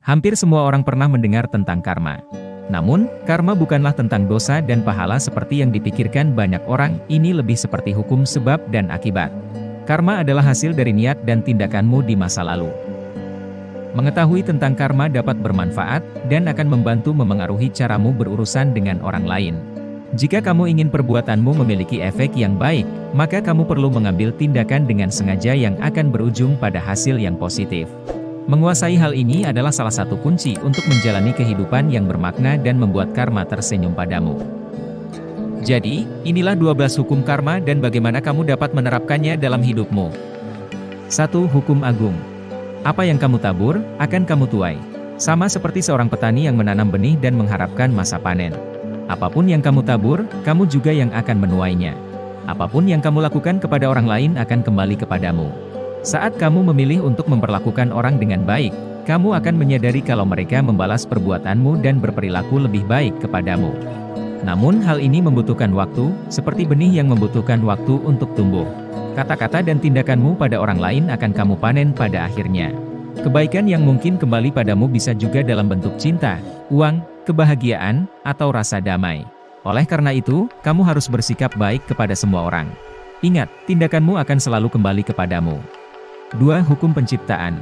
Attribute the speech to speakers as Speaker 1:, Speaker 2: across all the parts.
Speaker 1: Hampir semua orang pernah mendengar tentang karma. Namun, karma bukanlah tentang dosa dan pahala seperti yang dipikirkan banyak orang, ini lebih seperti hukum sebab dan akibat. Karma adalah hasil dari niat dan tindakanmu di masa lalu. Mengetahui tentang karma dapat bermanfaat, dan akan membantu memengaruhi caramu berurusan dengan orang lain. Jika kamu ingin perbuatanmu memiliki efek yang baik, maka kamu perlu mengambil tindakan dengan sengaja yang akan berujung pada hasil yang positif. Menguasai hal ini adalah salah satu kunci untuk menjalani kehidupan yang bermakna dan membuat karma tersenyum padamu. Jadi, inilah 12 hukum karma dan bagaimana kamu dapat menerapkannya dalam hidupmu. 1. Hukum agung. Apa yang kamu tabur, akan kamu tuai. Sama seperti seorang petani yang menanam benih dan mengharapkan masa panen. Apapun yang kamu tabur, kamu juga yang akan menuainya. Apapun yang kamu lakukan kepada orang lain akan kembali kepadamu. Saat kamu memilih untuk memperlakukan orang dengan baik, kamu akan menyadari kalau mereka membalas perbuatanmu dan berperilaku lebih baik kepadamu. Namun hal ini membutuhkan waktu, seperti benih yang membutuhkan waktu untuk tumbuh. Kata-kata dan tindakanmu pada orang lain akan kamu panen pada akhirnya. Kebaikan yang mungkin kembali padamu bisa juga dalam bentuk cinta, uang, kebahagiaan, atau rasa damai. Oleh karena itu, kamu harus bersikap baik kepada semua orang. Ingat, tindakanmu akan selalu kembali kepadamu. 2. Hukum penciptaan.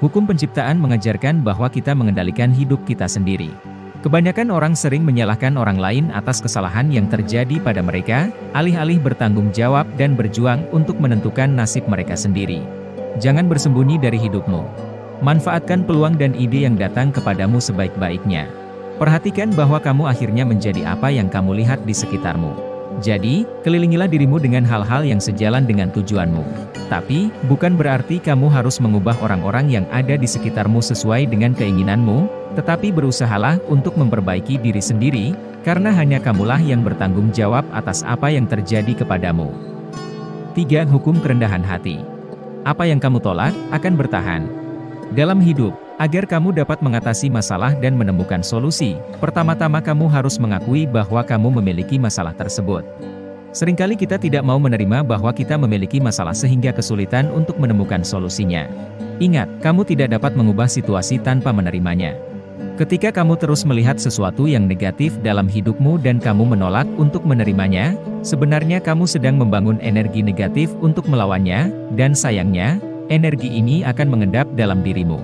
Speaker 1: Hukum penciptaan mengajarkan bahwa kita mengendalikan hidup kita sendiri. Kebanyakan orang sering menyalahkan orang lain atas kesalahan yang terjadi pada mereka, alih-alih bertanggung jawab dan berjuang untuk menentukan nasib mereka sendiri. Jangan bersembunyi dari hidupmu. Manfaatkan peluang dan ide yang datang kepadamu sebaik-baiknya. Perhatikan bahwa kamu akhirnya menjadi apa yang kamu lihat di sekitarmu. Jadi, kelilingilah dirimu dengan hal-hal yang sejalan dengan tujuanmu. Tapi, bukan berarti kamu harus mengubah orang-orang yang ada di sekitarmu sesuai dengan keinginanmu, tetapi berusahalah untuk memperbaiki diri sendiri, karena hanya kamulah yang bertanggung jawab atas apa yang terjadi kepadamu. 3. Hukum kerendahan hati. Apa yang kamu tolak, akan bertahan. Dalam hidup, agar kamu dapat mengatasi masalah dan menemukan solusi, pertama-tama kamu harus mengakui bahwa kamu memiliki masalah tersebut. Seringkali kita tidak mau menerima bahwa kita memiliki masalah sehingga kesulitan untuk menemukan solusinya. Ingat, kamu tidak dapat mengubah situasi tanpa menerimanya. Ketika kamu terus melihat sesuatu yang negatif dalam hidupmu dan kamu menolak untuk menerimanya, sebenarnya kamu sedang membangun energi negatif untuk melawannya, dan sayangnya, energi ini akan mengendap dalam dirimu.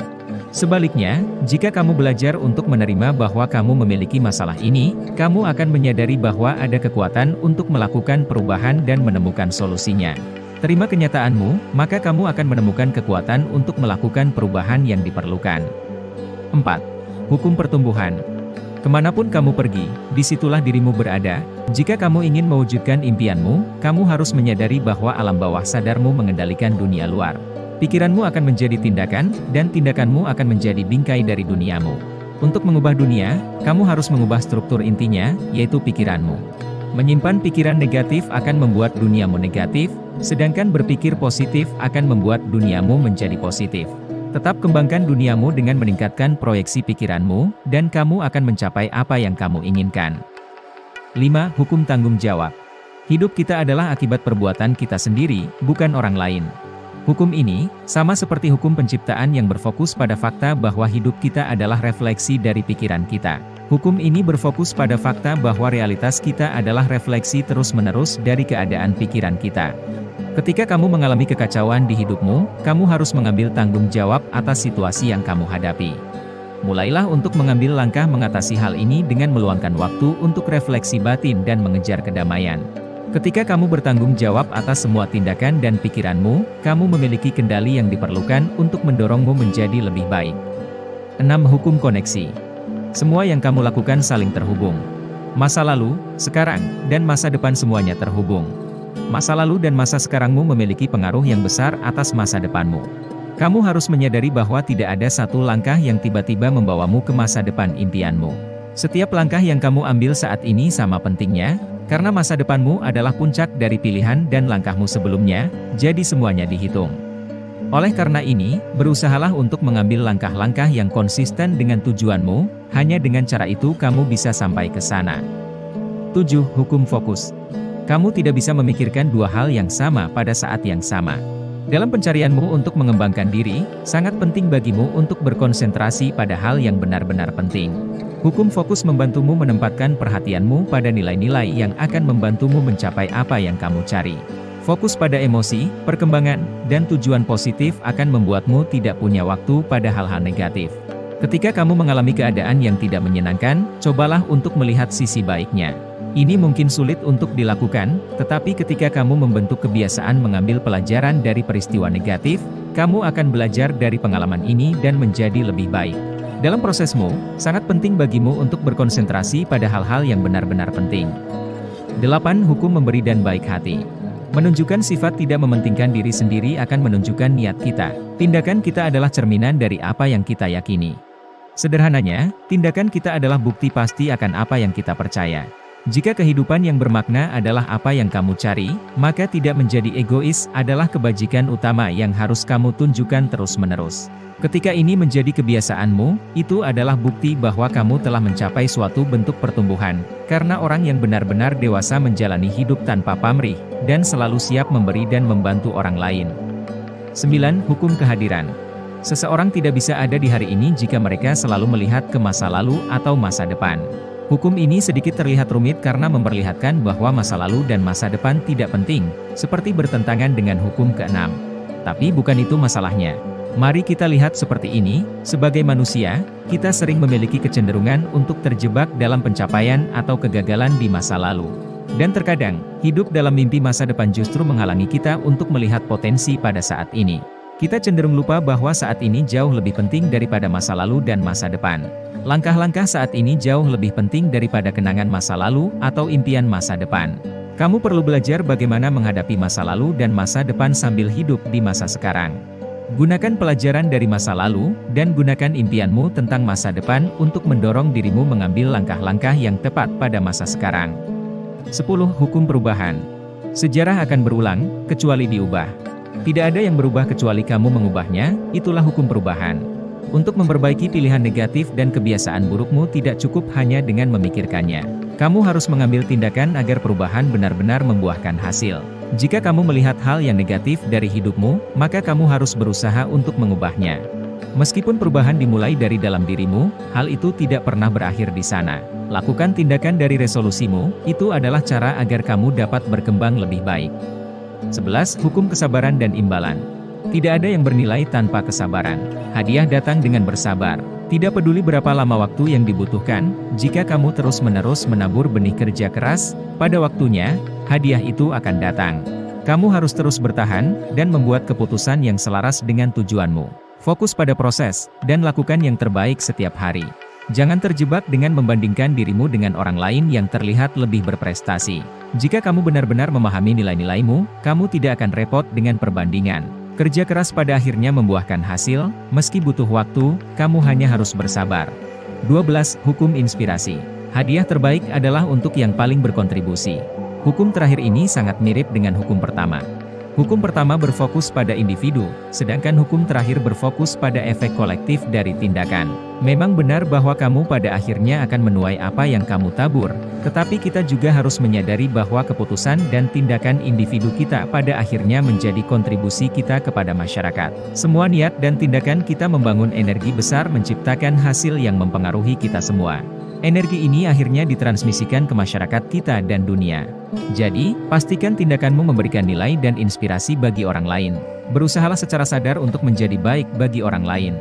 Speaker 1: Sebaliknya, jika kamu belajar untuk menerima bahwa kamu memiliki masalah ini, kamu akan menyadari bahwa ada kekuatan untuk melakukan perubahan dan menemukan solusinya. Terima kenyataanmu, maka kamu akan menemukan kekuatan untuk melakukan perubahan yang diperlukan. 4. Hukum pertumbuhan. Kemanapun kamu pergi, disitulah dirimu berada. Jika kamu ingin mewujudkan impianmu, kamu harus menyadari bahwa alam bawah sadarmu mengendalikan dunia luar. Pikiranmu akan menjadi tindakan, dan tindakanmu akan menjadi bingkai dari duniamu. Untuk mengubah dunia, kamu harus mengubah struktur intinya, yaitu pikiranmu. Menyimpan pikiran negatif akan membuat duniamu negatif, sedangkan berpikir positif akan membuat duniamu menjadi positif. Tetap kembangkan duniamu dengan meningkatkan proyeksi pikiranmu, dan kamu akan mencapai apa yang kamu inginkan. 5. Hukum tanggung jawab. Hidup kita adalah akibat perbuatan kita sendiri, bukan orang lain. Hukum ini, sama seperti hukum penciptaan yang berfokus pada fakta bahwa hidup kita adalah refleksi dari pikiran kita. Hukum ini berfokus pada fakta bahwa realitas kita adalah refleksi terus-menerus dari keadaan pikiran kita. Ketika kamu mengalami kekacauan di hidupmu, kamu harus mengambil tanggung jawab atas situasi yang kamu hadapi. Mulailah untuk mengambil langkah mengatasi hal ini dengan meluangkan waktu untuk refleksi batin dan mengejar kedamaian. Ketika kamu bertanggung jawab atas semua tindakan dan pikiranmu, kamu memiliki kendali yang diperlukan untuk mendorongmu menjadi lebih baik. 6. Hukum koneksi. Semua yang kamu lakukan saling terhubung. Masa lalu, sekarang, dan masa depan semuanya terhubung. Masa lalu dan masa sekarangmu memiliki pengaruh yang besar atas masa depanmu. Kamu harus menyadari bahwa tidak ada satu langkah yang tiba-tiba membawamu ke masa depan impianmu. Setiap langkah yang kamu ambil saat ini sama pentingnya, karena masa depanmu adalah puncak dari pilihan dan langkahmu sebelumnya, jadi semuanya dihitung. Oleh karena ini, berusahalah untuk mengambil langkah-langkah yang konsisten dengan tujuanmu, hanya dengan cara itu kamu bisa sampai ke sana. 7. Hukum fokus. Kamu tidak bisa memikirkan dua hal yang sama pada saat yang sama. Dalam pencarianmu untuk mengembangkan diri, sangat penting bagimu untuk berkonsentrasi pada hal yang benar-benar penting. Hukum fokus membantumu menempatkan perhatianmu pada nilai-nilai yang akan membantumu mencapai apa yang kamu cari. Fokus pada emosi, perkembangan, dan tujuan positif akan membuatmu tidak punya waktu pada hal-hal negatif. Ketika kamu mengalami keadaan yang tidak menyenangkan, cobalah untuk melihat sisi baiknya. Ini mungkin sulit untuk dilakukan, tetapi ketika kamu membentuk kebiasaan mengambil pelajaran dari peristiwa negatif, kamu akan belajar dari pengalaman ini dan menjadi lebih baik. Dalam prosesmu, sangat penting bagimu untuk berkonsentrasi pada hal-hal yang benar-benar penting. 8. Hukum memberi dan baik hati. Menunjukkan sifat tidak mementingkan diri sendiri akan menunjukkan niat kita. Tindakan kita adalah cerminan dari apa yang kita yakini. Sederhananya, tindakan kita adalah bukti pasti akan apa yang kita percaya. Jika kehidupan yang bermakna adalah apa yang kamu cari, maka tidak menjadi egois adalah kebajikan utama yang harus kamu tunjukkan terus-menerus. Ketika ini menjadi kebiasaanmu, itu adalah bukti bahwa kamu telah mencapai suatu bentuk pertumbuhan, karena orang yang benar-benar dewasa menjalani hidup tanpa pamrih, dan selalu siap memberi dan membantu orang lain. 9. Hukum kehadiran. Seseorang tidak bisa ada di hari ini jika mereka selalu melihat ke masa lalu atau masa depan. Hukum ini sedikit terlihat rumit karena memperlihatkan bahwa masa lalu dan masa depan tidak penting, seperti bertentangan dengan hukum ke-6. Tapi bukan itu masalahnya. Mari kita lihat seperti ini, sebagai manusia, kita sering memiliki kecenderungan untuk terjebak dalam pencapaian atau kegagalan di masa lalu. Dan terkadang, hidup dalam mimpi masa depan justru menghalangi kita untuk melihat potensi pada saat ini. Kita cenderung lupa bahwa saat ini jauh lebih penting daripada masa lalu dan masa depan. Langkah-langkah saat ini jauh lebih penting daripada kenangan masa lalu atau impian masa depan. Kamu perlu belajar bagaimana menghadapi masa lalu dan masa depan sambil hidup di masa sekarang. Gunakan pelajaran dari masa lalu, dan gunakan impianmu tentang masa depan untuk mendorong dirimu mengambil langkah-langkah yang tepat pada masa sekarang. 10. Hukum perubahan. Sejarah akan berulang, kecuali diubah. Tidak ada yang berubah kecuali kamu mengubahnya, itulah hukum perubahan. Untuk memperbaiki pilihan negatif dan kebiasaan burukmu tidak cukup hanya dengan memikirkannya. Kamu harus mengambil tindakan agar perubahan benar-benar membuahkan hasil. Jika kamu melihat hal yang negatif dari hidupmu, maka kamu harus berusaha untuk mengubahnya. Meskipun perubahan dimulai dari dalam dirimu, hal itu tidak pernah berakhir di sana. Lakukan tindakan dari resolusimu, itu adalah cara agar kamu dapat berkembang lebih baik. 11. Hukum kesabaran dan imbalan. Tidak ada yang bernilai tanpa kesabaran. Hadiah datang dengan bersabar. Tidak peduli berapa lama waktu yang dibutuhkan, jika kamu terus-menerus menabur benih kerja keras, pada waktunya, hadiah itu akan datang. Kamu harus terus bertahan, dan membuat keputusan yang selaras dengan tujuanmu. Fokus pada proses, dan lakukan yang terbaik setiap hari. Jangan terjebak dengan membandingkan dirimu dengan orang lain yang terlihat lebih berprestasi. Jika kamu benar-benar memahami nilai-nilaimu, kamu tidak akan repot dengan perbandingan. Kerja keras pada akhirnya membuahkan hasil, meski butuh waktu, kamu hanya harus bersabar. 12. Hukum inspirasi. Hadiah terbaik adalah untuk yang paling berkontribusi. Hukum terakhir ini sangat mirip dengan hukum pertama. Hukum pertama berfokus pada individu, sedangkan hukum terakhir berfokus pada efek kolektif dari tindakan. Memang benar bahwa kamu pada akhirnya akan menuai apa yang kamu tabur, tetapi kita juga harus menyadari bahwa keputusan dan tindakan individu kita pada akhirnya menjadi kontribusi kita kepada masyarakat. Semua niat dan tindakan kita membangun energi besar menciptakan hasil yang mempengaruhi kita semua. Energi ini akhirnya ditransmisikan ke masyarakat kita dan dunia. Jadi, pastikan tindakanmu memberikan nilai dan inspirasi bagi orang lain. Berusahalah secara sadar untuk menjadi baik bagi orang lain.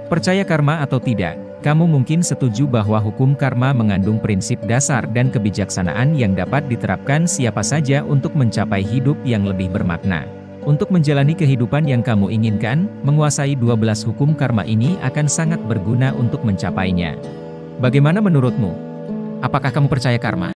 Speaker 1: Percaya karma atau tidak, kamu mungkin setuju bahwa hukum karma mengandung prinsip dasar dan kebijaksanaan yang dapat diterapkan siapa saja untuk mencapai hidup yang lebih bermakna. Untuk menjalani kehidupan yang kamu inginkan, menguasai 12 hukum karma ini akan sangat berguna untuk mencapainya. Bagaimana menurutmu? Apakah kamu percaya karma?